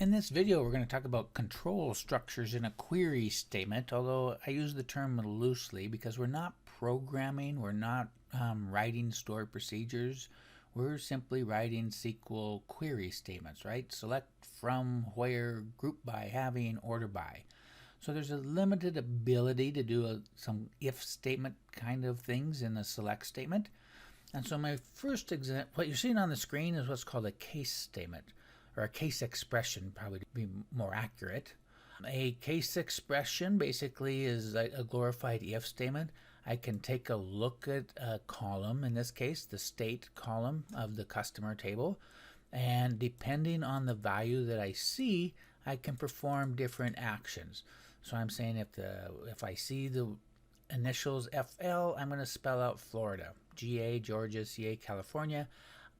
In this video, we're going to talk about control structures in a query statement, although I use the term loosely because we're not programming, we're not writing stored procedures. We're simply writing SQL query statements, right? Select, from, where, group by, having, order by. So there's a limited ability to do some if statement kind of things in a select statement. And so my first example, what you're seeing on the screen is what's called a case statement, or a case expression, probably to be more accurate. A case expression basically is a glorified if statement. I can take a look at a column, in this case the state column of the customer table, and depending on the value that I see, I can perform different actions. So I'm saying if I see the initials FL, I'm going to spell out Florida, GA, Georgia, CA, California.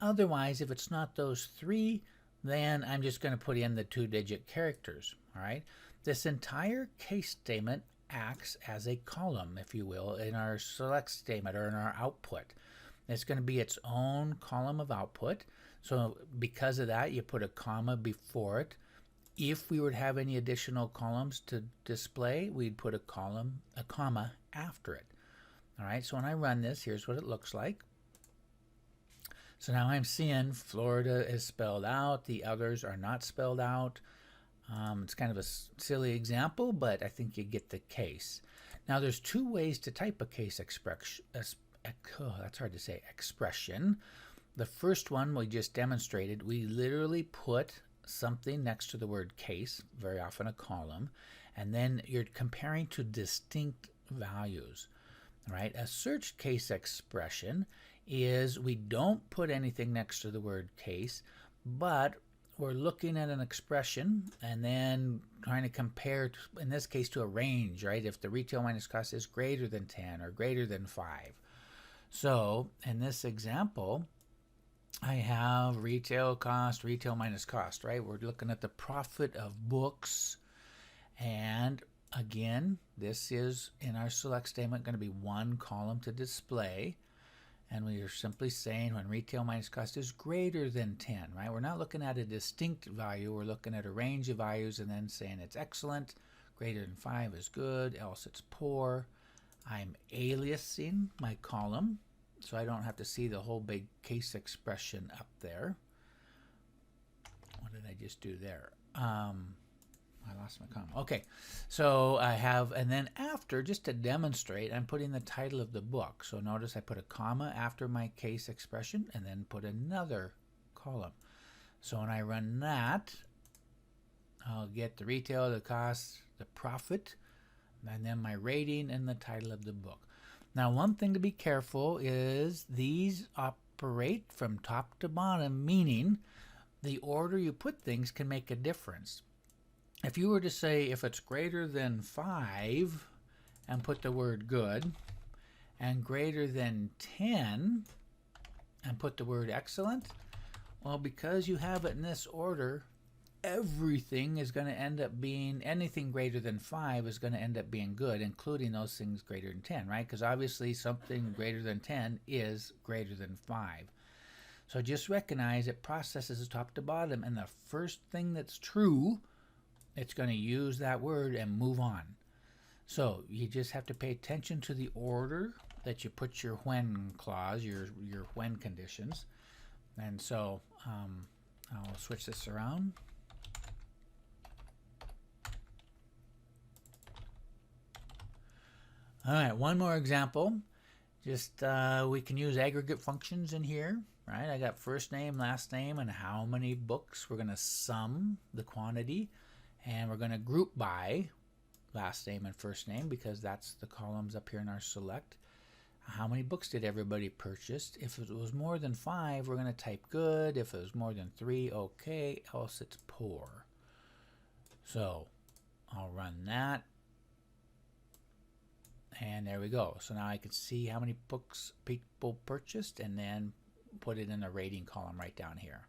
Otherwise, if it's not those three, then I'm just going to put in the 2-digit characters. All right. This entire case statement acts as a column, if you will, in our select statement or in our output. It's going to be its own column of output. So because of that, you put a comma before it. If we were to have any additional columns to display, we'd put a comma after it. All right. So when I run this, here's what it looks like. So now I'm seeing Florida is spelled out. The others are not spelled out. It's kind of a silly example, but I think you get the case. Now there's two ways to type a case expression. That's hard to say, expression. The first one we just demonstrated, we literally put something next to the word case, very often a column, and then you're comparing to distinct values. All right, a search case expression is we don't put anything next to the word case, but we're looking at an expression and then trying to compare, in this case, to a range, right? If the retail minus cost is greater than 10 or greater than 5. So in this example, I have retail cost, retail minus cost, right? We're looking at the profit of books. And again, this is in our select statement going to be one column to display. And we are simply saying when retail minus cost is greater than 10, right? We're not looking at a distinct value. We're looking at a range of values and then saying it's excellent, greater than 5 is good, else it's poor. I'm aliasing my column, so I don't have to see the whole big case expression up there. What did I just do there? I lost my comma. Okay, so I have, and then after, just to demonstrate, I'm putting the title of the book. So notice I put a comma after my case expression and then put another column. So when I run that, I'll get the retail, the cost, the profit, and then my rating and the title of the book. Now, one thing to be careful is these operate from top to bottom, meaning the order you put things can make a difference. If you were to say if it's greater than 5 and put the word good, and greater than 10 and put the word excellent, well, because you have it in this order, everything is going to end up being, anything greater than 5 is going to end up being good, including those things greater than 10, right? Because obviously something greater than 10 is greater than 5. So just recognize it processes top to bottom, and the first thing that's true, it's going to use that word and move on. So you just have to pay attention to the order that you put your when clause, your when conditions. And so I'll switch this around. All right, one more example. Just we can use aggregate functions in here, right? I got first name, last name, and how many books. We're going to sum the quantity. And we're going to group by last name and first name because that's the columns up here in our select. How many books did everybody purchase? If it was more than 5, we're going to type good. If it was more than 3, okay, else it's poor. So I'll run that. And there we go. So now I can see how many books people purchased and then put it in the rating column right down here.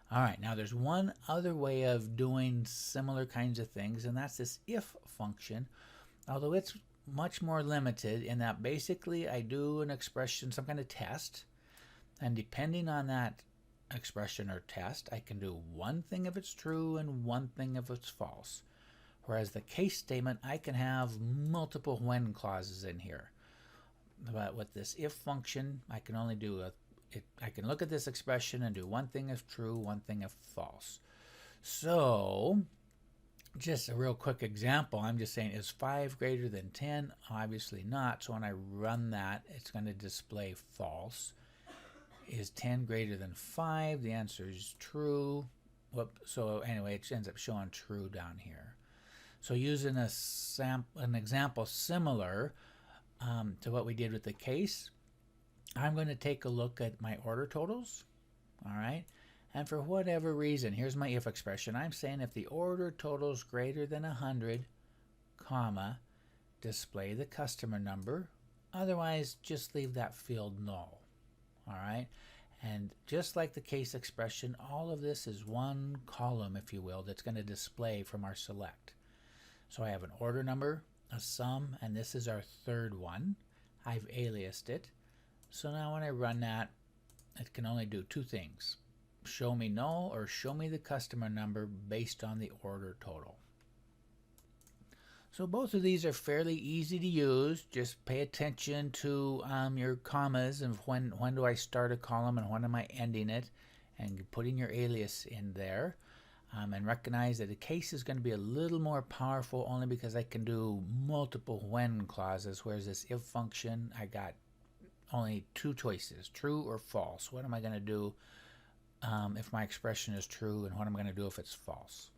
All right, now there's one other way of doing similar kinds of things, and that's this if function, although it's much more limited in that basically I do an expression, some kind of test, and depending on that expression or test, I can do one thing if it's true and one thing if it's false. Whereas the case statement, I can have multiple when clauses in here. But with this if function, I can only do I can look at this expression and do one thing if true, one thing if false. So just a real quick example, I'm just saying, is 5 greater than 10? Obviously not. So when I run that, it's going to display false. Is 10 greater than 5? The answer is true. Whoop. So anyway, it ends up showing true down here. So using an example similar to what we did with the case, I'm going to take a look at my order totals. All right. And for whatever reason, here's my if expression. I'm saying if the order total is greater than 100, comma, display the customer number. Otherwise, just leave that field null. All right. And just like the case expression, all of this is one column, if you will, that's going to display from our select. So I have an order number, a sum, and this is our third one. I've aliased it. So now when I run that, it can only do two things. Show me null or show me the customer number based on the order total. So both of these are fairly easy to use. Just pay attention to your commas and when do I start a column and when am I ending it, and putting your alias in there. And recognize that the case is going to be a little more powerful only because I can do multiple when clauses, whereas this if function, I got only two choices, true or false. What am I going to do if my expression is true, and what am I going to do if it's false?